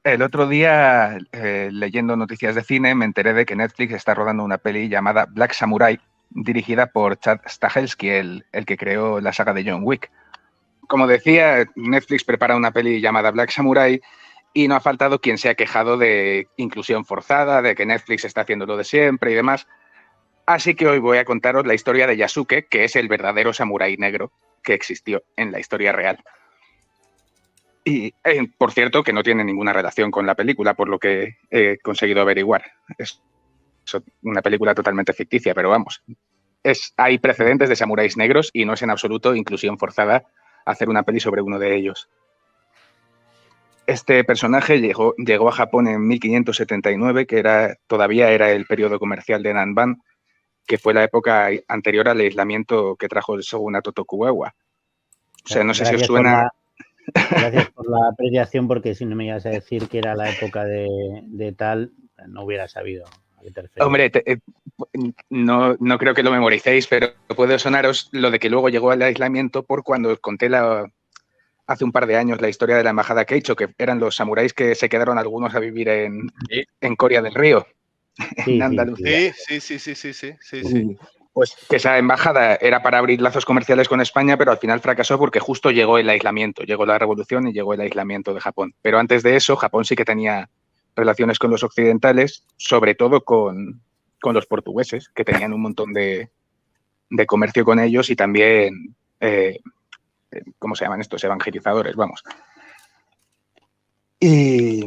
El otro día, leyendo noticias de cine, me enteré de que Netflix está rodando una peli llamada Black Samurai, dirigida por Chad Stahelski, el que creó la saga de John Wick. Como decía, Netflix prepara una peli llamada Black Samurai y no ha faltado quien se ha quejado de inclusión forzada, de que Netflix está haciendo lo de siempre y demás. Así que hoy voy a contaros la historia de Yasuke, que es el verdadero samurái negro que existió en la historia real. Y, por cierto, que no tiene ninguna relación con la película, por lo que he conseguido averiguar. Es una película totalmente ficticia, pero vamos, hay precedentes de samuráis negros y no es en absoluto inclusión forzada hacer una peli sobre uno de ellos. Este personaje llegó a Japón en 1579, que todavía era el periodo comercial de Nanban, que fue la época anterior al aislamiento que trajo el shogunato Tokugawa. O sea, no sé si os suena... Gracias por la apreciación, porque si no me ibas a decir que era la época de tal, no hubiera sabido a qué te refieres. Hombre, no creo que lo memoricéis, pero puede sonaros lo de que luego llegó al aislamiento por cuando os conté hace un par de años la historia de la embajada Keicho, que eran los samuráis que se quedaron algunos a vivir en Coria del Río, en Andalucía. Sí. Pues que esa embajada era para abrir lazos comerciales con España, pero al final fracasó porque justo llegó el aislamiento, llegó la revolución y llegó el aislamiento de Japón. Pero antes de eso, Japón sí que tenía relaciones con los occidentales, sobre todo con los portugueses, que tenían un montón de comercio con ellos y también, ¿cómo se llaman estos? Evangelizadores, vamos. Y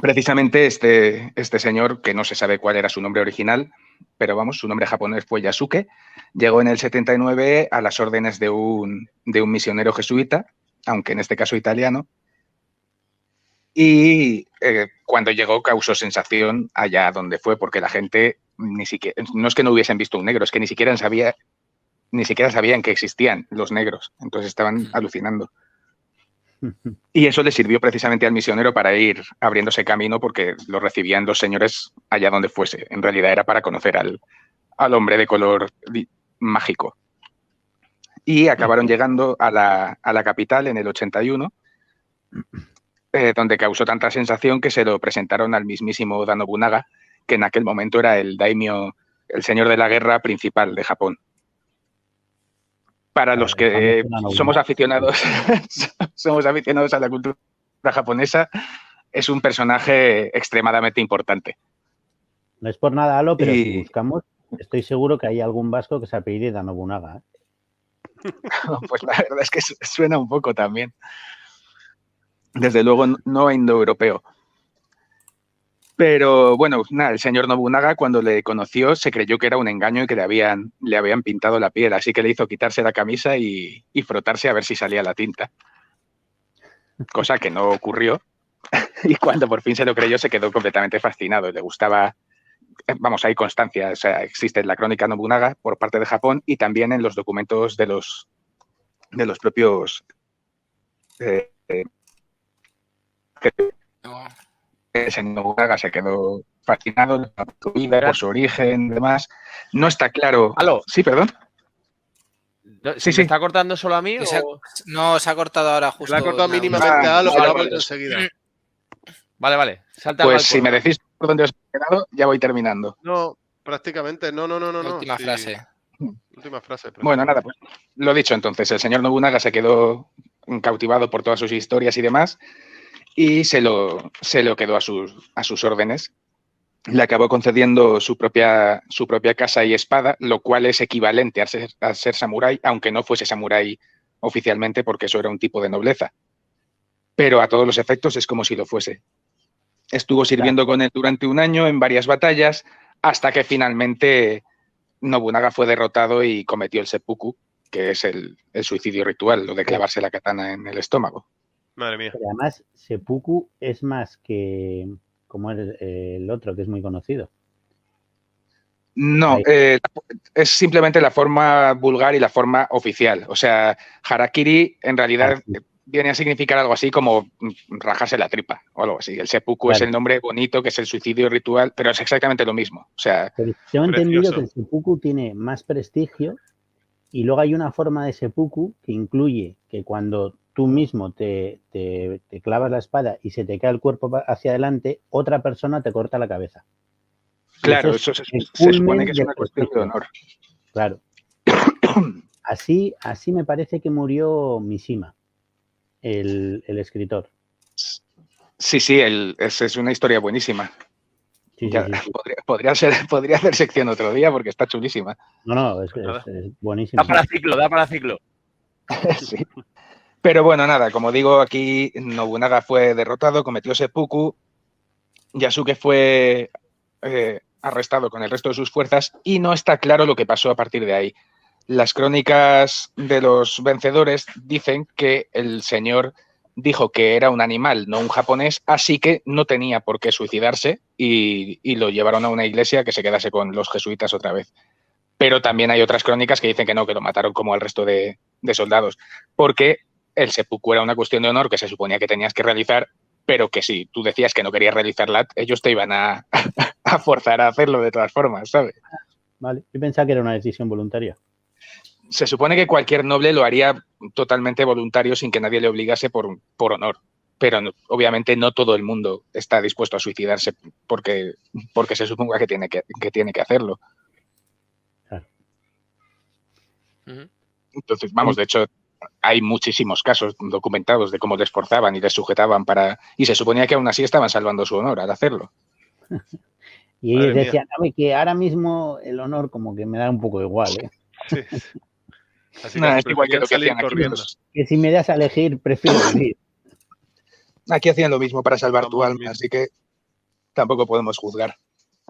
precisamente este señor, que no se sabe cuál era su nombre original, pero vamos, su nombre japonés fue Yasuke, llegó en el 79 a las órdenes de un misionero jesuita, aunque en este caso italiano, y cuando llegó causó sensación allá donde fue, porque la gente ni siquiera, no es que no hubiesen visto un negro, es que ni siquiera sabían que existían los negros, entonces estaban alucinando. Y eso le sirvió precisamente al misionero para ir abriéndose camino, porque lo recibían los señores allá donde fuese. En realidad era para conocer al hombre de color mágico. Y acabaron llegando a la capital en el 81, donde causó tanta sensación que se lo presentaron al mismísimo Da Nobunaga, que en aquel momento era el daimyo, el señor de la guerra principal de Japón. Para los que somos aficionados a la cultura japonesa, es un personaje extremadamente importante. No es por nada, Alo, pero si buscamos, estoy seguro que hay algún vasco que se apellide Da Nobunaga. Pues la verdad es que suena un poco también. Desde luego no indoeuropeo. Pero bueno, nada, el señor Nobunaga, cuando le conoció, se creyó que era un engaño y que le habían pintado la piel, así que le hizo quitarse la camisa y frotarse a ver si salía la tinta. Cosa que no ocurrió. Y cuando por fin se lo creyó, se quedó completamente fascinado. Le gustaba, vamos, hay constancia, o sea, existe en la crónica Nobunaga por parte de Japón y también en los documentos de los propios el Nobunaga se quedó fascinado por su vida, por su origen y demás. No está claro. ¿Aló? Sí, perdón. ¿Se me está cortando solo a mí? No, se ha cortado ahora justo. Se ha cortado mínimamente a Alo, pero ha vuelto enseguida. Vale. Salta pues si me decís por dónde os he quedado, ya voy terminando. No, prácticamente. No. Última frase. Última frase. Bueno, nada, pues lo dicho entonces. El señor Nobunaga se quedó cautivado por todas sus historias y demás y se lo quedó a sus órdenes. Le acabó concediendo su propia casa y espada, lo cual es equivalente a ser samurái, aunque no fuese samurái oficialmente, porque eso era un tipo de nobleza. Pero a todos los efectos es como si lo fuese. Estuvo sirviendo con él durante un año en varias batallas, hasta que finalmente Nobunaga fue derrotado y cometió el seppuku, que es el suicidio ritual, lo de clavarse la katana en el estómago. Madre mía. Pero además, seppuku es más que como el otro, que es muy conocido. No, es simplemente la forma vulgar y la forma oficial. O sea, harakiri en realidad viene a significar algo así como rajarse la tripa o algo así. El seppuku es el nombre bonito, que es el suicidio ritual, pero es exactamente lo mismo. O sea, pero tengo entendido que el seppuku tiene más prestigio y luego hay una forma de seppuku que incluye que cuando tú mismo te clavas la espada y se te cae el cuerpo hacia adelante, otra persona te corta la cabeza. Claro, eso se supone que es una cuestión de honor. Claro. Así me parece que murió Mishima, el escritor. Sí, es una historia buenísima. Sí. Podría hacer sección otro día porque está chulísima. No, es buenísima. Da para ciclo. Sí. Pero bueno, nada, como digo, aquí Nobunaga fue derrotado, cometió seppuku, Yasuke fue arrestado con el resto de sus fuerzas y no está claro lo que pasó a partir de ahí. Las crónicas de los vencedores dicen que el señor dijo que era un animal, no un japonés, así que no tenía por qué suicidarse y lo llevaron a una iglesia que se quedase con los jesuitas otra vez. Pero también hay otras crónicas que dicen que no, que lo mataron como al resto de soldados, porque el seppuku era una cuestión de honor que se suponía que tenías que realizar, pero que si tú decías que no querías realizarla, ellos te iban a forzar a hacerlo de todas formas, ¿sabes? Vale, yo pensaba que era una decisión voluntaria. Se supone que cualquier noble lo haría totalmente voluntario sin que nadie le obligase por honor. Pero no, obviamente no todo el mundo está dispuesto a suicidarse porque se suponga que tiene que hacerlo. Claro. Entonces, vamos, de hecho, hay muchísimos casos documentados de cómo les forzaban y les sujetaban y se suponía que aún así estaban salvando su honor al hacerlo. Y ellos decían, que ahora mismo el honor como que me da un poco igual, ¿eh? Sí. Así es igual que lo que hacían corriendo. Que si me das a elegir, prefiero vivir. Aquí hacían lo mismo para salvar tu alma, así que tampoco podemos juzgar.